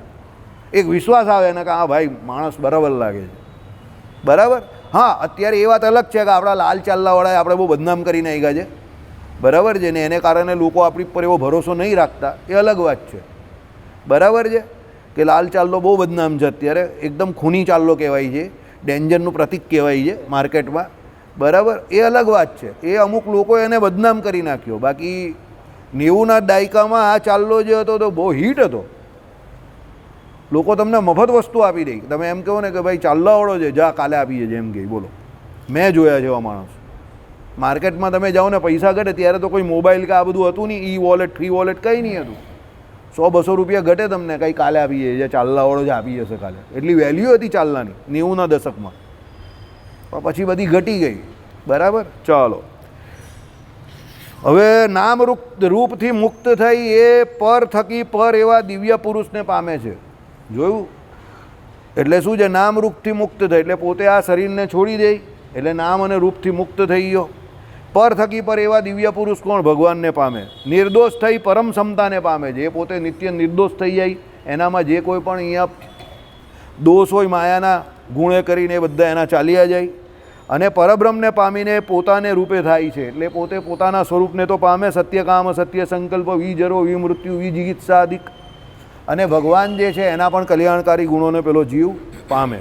A: એક વિશ્વાસ આવે એને કે હા ભાઈ માણસ બરાબર લાગે છે, બરાબર. હા, અત્યારે એ વાત અલગ છે કે આપણા લાલ ચાલ્લાવાળાએ આપણે બહુ બદનામ કરીને આવ્યા છે, બરાબર છે ને. એને કારણે લોકો આપણી પર એવો ભરોસો નહીં રાખતા, એ અલગ વાત છે, બરાબર છે. કે લાલ ચાલ્લો બહુ બદનામ છે અત્યારે, એકદમ ખૂની ચાલ્લો કહેવાય છે, ડેન્જરનું પ્રતીક કહેવાય છે માર્કેટમાં, બરાબર. એ અલગ વાત છે. એ અમુક લોકો એને બદનામ કરી નાખ્યો. બાકી 90ના દાયકામાં આ ચાલ્લો જે હતો તો બહુ હિટ હતો. લોકો તમને મફત વસ્તુ આપી દે. તમે એમ કહો ને કે ભાઈ ચાલ્લાવાળો છે, જા કાલે આપીએ છે એમ કહે. બોલો, મેં જોયા છે એવા માણસ. માર્કેટમાં તમે જાઓ ને પૈસા ઘટે ત્યારે તો કોઈ મોબાઈલ કે આ બધું હતું નહીં, ઈ વોલેટ ફ્રી વોલેટ કંઈ નહીં હતું. 100-200 રૂપિયા ઘટે તમને કંઈ કાલે આપીએ જે ચાલ્લાવાળો જ આપી જશે કાલે. એટલી વેલ્યુ હતી ચાલ્લાની 90ના દશકમાં. પણ પછી બધી ઘટી ગઈ, બરાબર. ચાલો, હવે નામ રૂપથી મુક્ત થઈ એ પર થકી પર એવા દિવ્ય પુરુષને પામે છે. જોયું? એટલે શું છે? નામ રૂપથી મુક્ત થઈ એટલે પોતે આ શરીરને છોડી દે એટલે નામ અને રૂપથી મુક્ત થઈ ગયો. પર થકી પર એવા દિવ્ય પુરુષ કોણ? ભગવાનને પામે. નિર્દોષ થઈ પરમ ક્ષમતાને પામે છે. એ પોતે નિત્ય નિર્દોષ થઈ જાય. એનામાં જે કોઈ પણ અહીંયા દોષ હોય માયાના ગુણે કરીને એ બધા એના ચાલ્યા જાય. અને પરબ્રહ્મને પામીને પોતાને રૂપે થાય છે. એટલે પોતે પોતાના સ્વરૂપને તો પામે. સત્યકામ, સત્ય સંકલ્પ, વિજરો, વિમૃત્યુ, વિજિગિત્સાદિક. અને ભગવાન જે છે એના પણ કલ્યાણકારી ગુણોને પેલો જીવ પામે.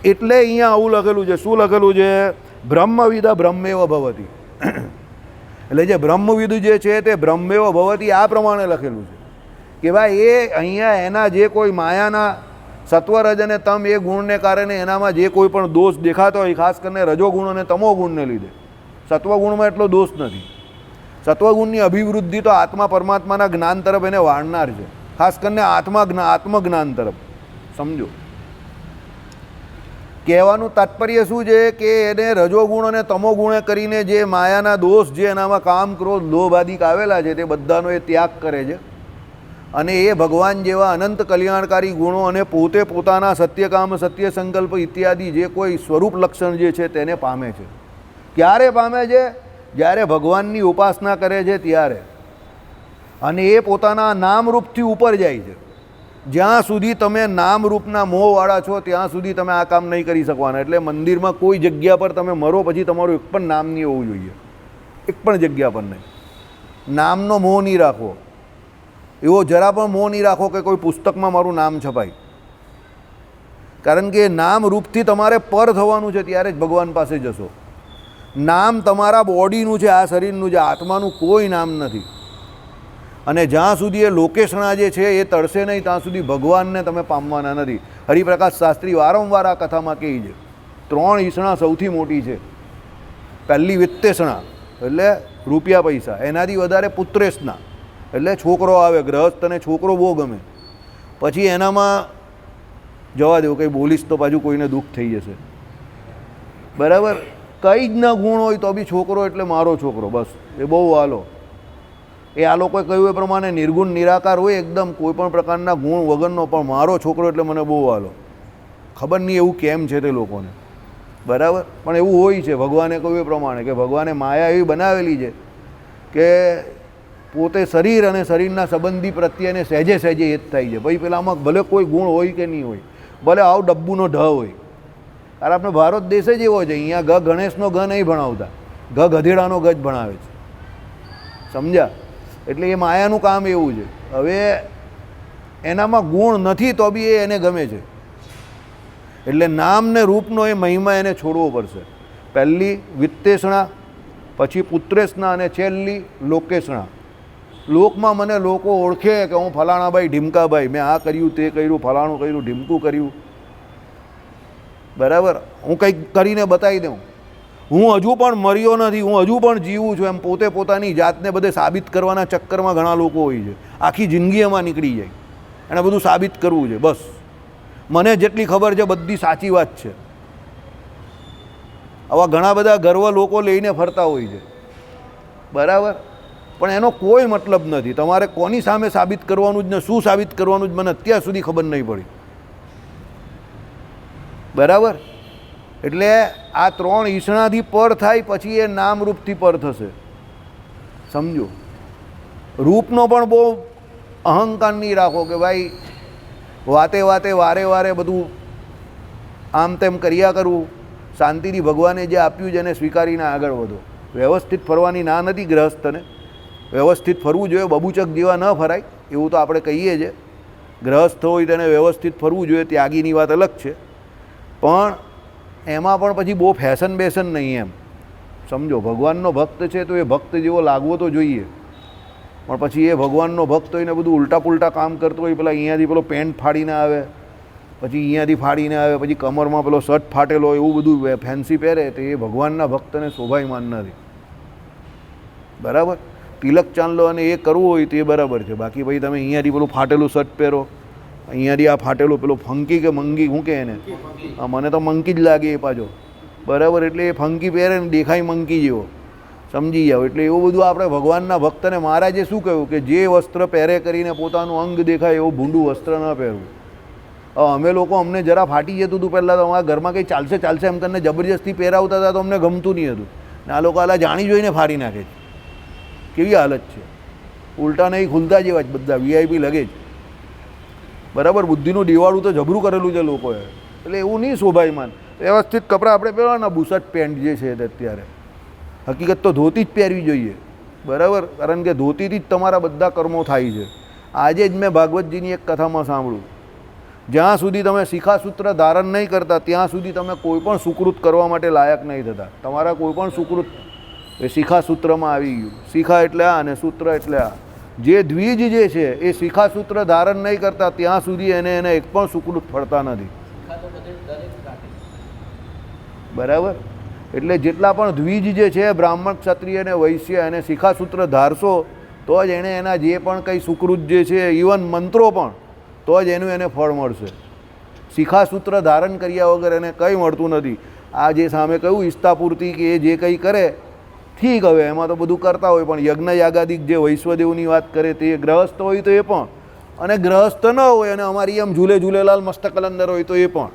A: એટલે અહીંયા આવું લખેલું છે. શું લખેલું છે? બ્રહ્મવિદ બ્રહ્મેવ ભવતી. એટલે જે બ્રહ્મવિદ જે છે તે બ્રહ્મેવ ભવતી આ પ્રમાણે લખેલું છે કે ભાઈ એ અહીંયા એના જે કોઈ માયાના સત્વરજ અને તમ એ ગુણને કારણે એનામાં જે કોઈ પણ દોષ દેખાતો હોય, ખાસ કરીને રજોગુણ અને તમોગુણને લીધે. સત્વગુણમાં એટલો દોષ નથી. સત્વગુણની અભિવૃદ્ધિ તો આત્મા પરમાત્માના જ્ઞાન તરફ એને વાળનાર છે, ખાસ કરીને આત્મજ્ઞાન તરફ. સમજો, કહેવાનું તાત્પર્ય શું છે કે એને રજોગુણ અને તમોગુણે કરીને જે માયાના દોષ જે એનામાં કામ, ક્રોધ, લોભ આદિક આવેલા છે તે બધાનો એ ત્યાગ કરે છે. અને એ ભગવાન જેવા અનંત કલ્યાણકારી ગુણો અને પોતે પોતાના સત્યકામ, સત્ય સંકલ્પ ઇત્યાદિ જે કોઈ સ્વરૂપ લક્ષણ જે છે તેને પામે છે. ક્યારે પામે છે? જ્યારે ભગવાનની ઉપાસના કરે છે ત્યારે. અને એ પોતાના નામરૂપથી ઉપર જાય છે. જ્યાં સુધી તમે નામરૂપના મોહવાળા છો ત્યાં સુધી તમે આ કામ નહીં કરી શકવાના. એટલે મંદિરમાં કોઈ જગ્યા પર તમે મરો પછી તમારું એક પણ નામ નહીં હોવું જોઈએ. એક પણ જગ્યા પર નહીં. નામનો મોહ નહીં રાખવો. એવો જરા પણ મોહ નહીં રાખો કે કોઈ પુસ્તકમાં મારું નામ છપાય. કારણ કે નામ રૂપથી તમારે પર થવાનું છે ત્યારે જ ભગવાન પાસે જશો. નામ તમારા બોડીનું છે, આ શરીરનું છે, આત્માનું કોઈ નામ નથી. અને જ્યાં સુધી એ લોકેશણા જે છે એ તળશે નહીં ત્યાં સુધી ભગવાનને તમે પામવાના નથી. હરિપ્રકાશ શાસ્ત્રી વારંવાર આ કથામાં કહે છે 3 ઈસણા સૌથી મોટી છે. પહેલી વિત્તેષણા એટલે રૂપિયા પૈસા, એનાથી વધારે પુત્રેષણા એટલે છોકરો આવે, ગ્રહસ્થને છોકરો બહુ ગમે. પછી એનામાં જવા દેવું, કંઈ બોલીશ તો પાછું કોઈને દુઃખ થઈ જશે, બરાબર. કંઈ જ ના ગુણ હોય તો બી છોકરો એટલે મારો છોકરો, બસ એ બહુ હાલો. એ આ લોકોએ કહ્યું એ પ્રમાણે નિર્ગુણ નિરાકાર હોય એકદમ, કોઈ પણ પ્રકારના ગુણ વગરનો, પણ મારો છોકરો એટલે મને બહુ હાલો. ખબર નહીં એવું કેમ છે તે લોકોને, બરાબર. પણ એવું હોય છે. ભગવાને કહ્યું એ પ્રમાણે કે ભગવાને માયા એવી બનાવેલી છે કે પોતે શરીર અને શરીરના સંબંધી પ્રત્યે એને સહેજે સહેજે એ જ થાય છે. ભાઈ પેલામાં ભલે કોઈ ગુણ હોય કે નહીં હોય, ભલે આવ ડબ્બુનો ઢ હોય. અરે આપણે ભારત દેશ જ એવો છે, અહીંયા ગ ગણેશનો ગ નહીં ભણાવતા, ગ ગધેડાનો ગ જ ભણાવે છે, સમજ્યા? એટલે એ માયાનું કામ એવું છે. હવે એનામાં ગુણ નથી તો બી એ એને ગમે છે, એટલે નામ ને રૂપનો એ મહિમા એને છોડવો પડશે. પહેલી વિત્તેષણા, પછી પુત્રેષણા અને છેલ્લી લોકેષણા. લોકમાં મને લોકો ઓળખે કે હું ફલાણાભાઈ ઢીમકાભાઈ, મેં આ કર્યું તે કર્યું, ફલાણું કર્યું, ઢીમકું કર્યું, બરાબર. હું કંઈક કરીને બતાવી દઉં, હું હજુ પણ મર્યો નથી, હું હજુ પણ જીવું છું, એમ પોતે પોતાની જાતને બધે સાબિત કરવાના ચક્કરમાં ઘણા લોકો હોય છે. આખી જિંદગી એમાં નીકળી જાય, એને બધું સાબિત કરવું છે. બસ મને જેટલી ખબર છે બધી સાચી વાત છે. આવા ઘણા બધા ગર્વ લોકો લઈને ફરતા હોય છે, બરાબર. પણ એનો કોઈ મતલબ નથી. તમારે કોની સામે સાબિત કરવાનું જ ને શું સાબિત કરવાનું જ મને અત્યાર સુધી ખબર નહીં પડી, બરાબર. એટલે આ 3 ઈસણાથી પર થાય પછી એ નામરૂપથી પર થશે, સમજો. રૂપનો પણ બહુ અહંકાર નહીં રાખો કે ભાઈ વાતે વાતે વારે વારે બધું આમ તેમ કર્યા કરવું. શાંતિથી ભગવાને જે આપ્યું છે એને સ્વીકારીને આગળ વધો. વ્યવસ્થિત ફરવાની ના નથી ગ્રહસ્થને, વ્યવસ્થિત ફરવું જોઈએ. બબુચક જેવા ન ફરાય એવું તો આપણે કહીએ છીએ. ગ્રહસ્થ હોય તેને વ્યવસ્થિત ફરવું જોઈએ, ત્યાગીની વાત અલગ છે. પણ એમાં પણ પછી બહુ ફેશન બેશન નહીં, એમ સમજો. ભગવાનનો ભક્ત છે તો એ ભક્ત જેવો લાગવો તો જોઈએ, પણ પછી એ ભગવાનનો ભક્ત હોય ને બધું ઉલટા પુલટા કામ કરતો હોય, પેલા અહીંયાથી પેલો પેન્ટ ફાડીને આવે, પછી અહીંયાથી ફાડીને આવે, પછી કમરમાં પેલો શર્ટ ફાટેલો હોય, એવું બધું ફેન્સી પહેરે, તો એ ભગવાનના ભક્તને શોભાયમાન નથી, બરાબર. તિલક ચાંદલો અને એ કરવું હોય તો એ બરાબર છે. બાકી ભાઈ તમે અહીંયાથી પેલું ફાટેલું શર્ટ પહેરો, અહીંયાથી આ ફાટેલું પેલો ફંકી કે મંગી, શું કે એને, હા મને તો મંકી જ લાગે એ પાછો, બરાબર. એટલે એ ફંકી પહેરે ને દેખાય મંકી જેવો, સમજી જાઓ. એટલે એવું બધું આપણે ભગવાનના ભક્તને મહારાજે શું કહ્યું કે જે વસ્ત્ર પહેરે કરીને પોતાનું અંગ દેખાય એવું ભૂંડું વસ્ત્ર ન પહેરવું. અમે લોકો, અમને જરા ફાટી જતું હતું પહેલાં, તો અમારા ઘરમાં કંઈ ચાલશે ચાલશે એમ કરીને જબરજસ્તી પહેરાવતા હતા તો અમને ગમતું નહીં હતું. ને આ લોકો આલા જાણી જોઈને ફાડી નાખે છે. કેવી હાલત છે, ઉલટા નહીં ખુલતા જેવા જ બધા વીઆઈપી લગે જ, બરાબર. બુદ્ધિનું દિવાળું તો જબરું કરેલું છે લોકોએ, એટલે એવું નહીં શોભાયમાન. વ્યવસ્થિત કપડાં આપણે પહેરવાના, બુશર્ટ પેન્ટ જે છે તે અત્યારે હકીકત તો ધોતી જ પહેરવી જોઈએ, બરાબર. કારણ કે ધોતીથી જ તમારા બધા કર્મો થાય છે. આજે જ મેં ભાગવતજીની એક કથામાં સાંભળ્યું, જ્યાં સુધી તમે શિખાસૂત્ર ધારણ નહીં કરતા ત્યાં સુધી તમે કોઈ પણ સુકૃત કરવા માટે લાયક નહીં થતા. તમારા કોઈ પણ સુકૃત એ શિખાસૂત્રમાં આવી ગયું. શિખા એટલે આ અને સૂત્ર એટલે આ. જે દ્વિજ જે છે એ શિખાસૂત્ર ધારણ નહીં કરતા ત્યાં સુધી એને એક પણ સુકૃત ફળતા નથી, બરાબર. એટલે જેટલા પણ દ્વિજ જે છે બ્રાહ્મણ, ક્ષત્રિય અને વૈશ્ય, એને શિખાસૂત્ર ધારશો તો જ એણે એના જે પણ કંઈ સુકૃત જે છે, ઇવન મંત્રો પણ, તો જ એનું એને ફળ મળશે. શિખાસૂત્ર ધારણ કર્યા વગર એને કંઈ મળતું નથી. આ જે સામે કહ્યું ઈષ્ટાપૂર્તિ કે એ જે કંઈ કરે ઠીક, હવે એમાં તો બધું કરતા હોય, પણ યજ્ઞ યાગાદિક જે વૈશ્વદેવની વાત કરે તે ગ્રહસ્થ હોય તો એ પણ, અને ગ્રહસ્થ ન હોય અને અમારી એમ ઝૂલે ઝૂલેલાલ મસ્ત કલંદર હોય તો એ પણ,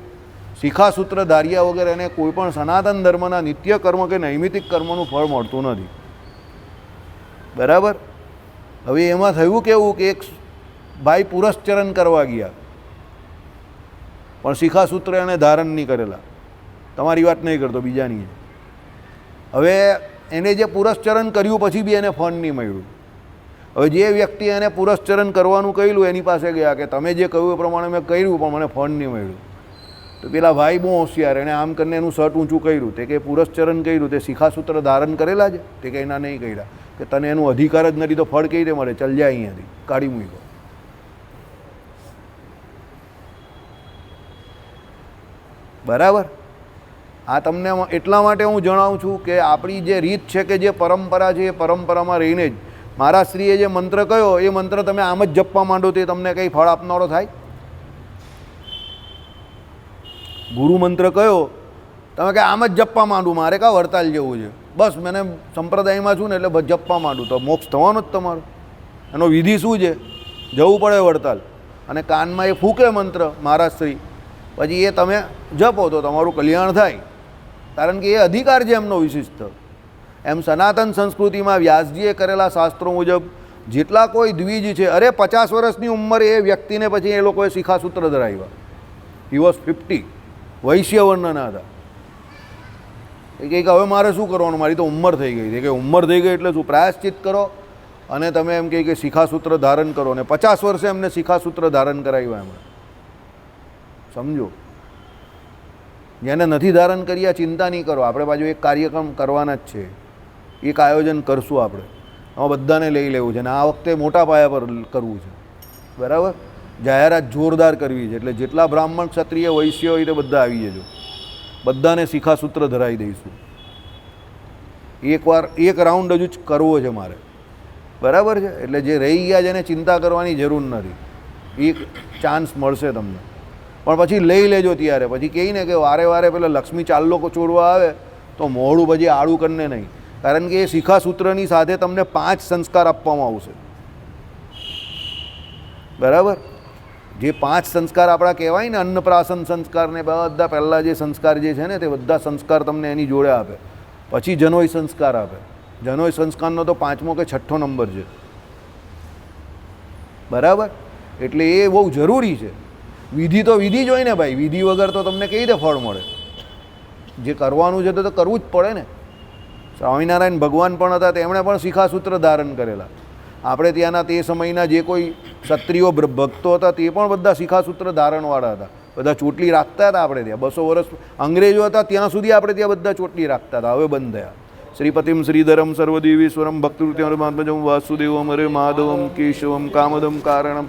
A: શિખાસૂત્ર ધાર્યા વગર એને કોઈ પણ સનાતન ધર્મના નિત્ય કર્મ કે નૈમિતિક કર્મનું ફળ મળતું નથી, બરાબર. હવે એમાં થયું કેવું કે એક ભાઈ પુરસ્ચરણ કરવા ગયા પણ શિખાસૂત્ર એને ધારણ નહીં કરેલા. તમારી વાત નહીં કરતો, બીજાની. હવે એને જે પુરસ્ચરણ કર્યું પછી બી એને ફળ નહીં મળ્યું. હવે જે વ્યક્તિ એને પુરસ્ચરણ કરવાનું કહ્યું એની પાસે ગયા કે તમે જે કહ્યું એ પ્રમાણે મેં કર્યું પણ મને ફળ નહીં મળ્યું. તો પેલા ભાઈ બહુ હોશિયાર, એણે આમ કરીને એનું શર્ટ ઊંચું કર્યું. તે કે પુરસ્ચરણ કર્યું તે શિખાસૂત્ર ધારણ કરેલા છે? તે કે એના નહીં કર્યા. કે તને એનું અધિકાર જ નથી તો ફળ કેવી રીતે મળે, ચલ જાય અહીંયાથી, કાઢી મૂકો. બરાબર. આ તમને એટલા માટે હું જણાવું છું કે આપણી જે રીત છે કે જે પરંપરા છે એ પરંપરામાં રહીને જ મારા શ્રીએ જે મંત્ર કયો એ મંત્ર તમે આમ જ જપવા માંડો તો તમને કંઈ ફળ આપનારો થાય? ગુરુ મંત્ર કયો તમે કે આમ જ જપવા માંડું, મારે કાં વડતાલ જેવું છે, બસ મને સંપ્રદાયમાં છું ને એટલે જપવા માંડું, તો મોક્ષ થવાનો જ તમારો. એનો વિધિ શું છે? જવું પડે વડતાલ અને કાનમાં એ ફૂંકે મંત્ર મહારાજશ્રી, પછી એ તમે જપો તો તમારું કલ્યાણ થાય, કારણ કે એ અધિકાર છે એમનો વિશિષ્ટ. એમ સનાતન સંસ્કૃતિમાં વ્યાસજીએ કરેલા શાસ્ત્રો મુજબ જેટલા કોઈ દ્વિજ છે, અરે 50 વર્ષની ઉંમરે એ વ્યક્તિને પછી એ લોકોએ શિખાસૂત્ર ધરાવ્યા. હી વોઝ 50, વૈશ્ય વર્ણના હતા. એ કહે કે હવે મારે શું કરવાનું, મારી તો ઉંમર થઈ ગઈ છે. કે ઉંમર થઈ ગઈ એટલે શું? પ્રાયશ્ચિત કરો અને તમે એમ કહે કે શિખાસૂત્ર ધારણ કરો, ને 50 વર્ષે એમને શિખાસૂત્ર ધારણ કરાવ્યા એમણે. સમજો, જેને નથી ધારણ કર્યા ચિંતા નહીં કરો, આપણે બાજુ એક કાર્યક્રમ કરવાના જ છે, એક આયોજન કરશું આપણે, આમાં બધાને લઈ લેવું છે અને આ વખતે મોટા પાયા પર કરવું છે. બરાબર, જાહેરાત જોરદાર કરવી છે, એટલે જેટલા બ્રાહ્મણ ક્ષત્રિય વૈશ્ય હોય તે બધા આવી જજો, બધાને શિખાસૂત્ર ધરાવી દઈશું. એકવાર એક રાઉન્ડ હજુ જ કરવો છે મારે. બરાબર છે, એટલે જે રહી ગયા છે એને ચિંતા કરવાની જરૂર નથી, એક ચાન્સ મળશે તમને, પણ પછી લઈ લેજો ત્યારે. પછી કહીને કે વારે વારે પેલા લક્ષ્મી ચાલ્લો ચોડવા આવે તો મોડું પછી આડું કરીને નહીં, કારણ કે એ શિખાસૂત્રની સાથે તમને 5 સંસ્કાર આપવામાં આવશે. બરાબર, જે 5 સંસ્કાર આપણા કહેવાય ને, અન્નપ્રાશન સંસ્કાર ને બધા પહેલાં જે સંસ્કાર જે છે ને તે બધા સંસ્કાર તમને એની જોડે આપે, પછી જનોય સંસ્કાર આપે. જનોય સંસ્કારનો તો 5મો કે 6ઠ્ઠો નંબર છે. બરાબર, એટલે એ બહુ જરૂરી છે. વિધિ તો વિધિ જ હોય ને ભાઈ, વિધિ વગર તો તમને કેવી રીતે ફળ મળે? જે કરવાનું છે તો કરવું જ પડે ને. સ્વામિનારાયણ ભગવાન પણ હતા, તેમણે પણ શિખાસૂત્ર ધારણ કરેલા. આપણે ત્યાંના તે સમયના જે કોઈ ક્ષત્રિયો ભક્તો હતા તે પણ બધા શિખાસૂત્ર ધારણવાળા હતા, બધા ચોટલી રાખતા હતા. આપણે ત્યાં 200 વર્ષ અંગ્રેજો હતા ત્યાં સુધી આપણે ત્યાં બધા ચોટલી રાખતા હતા, હવે બંધ થયા. શ્રીપતિમ શ્રીધરમ સર્વદેવીશ્વરમ ભક્તૃત્યમ વાસુદેવમ હરે માધવમ કેશવમ કામદમ કારણમ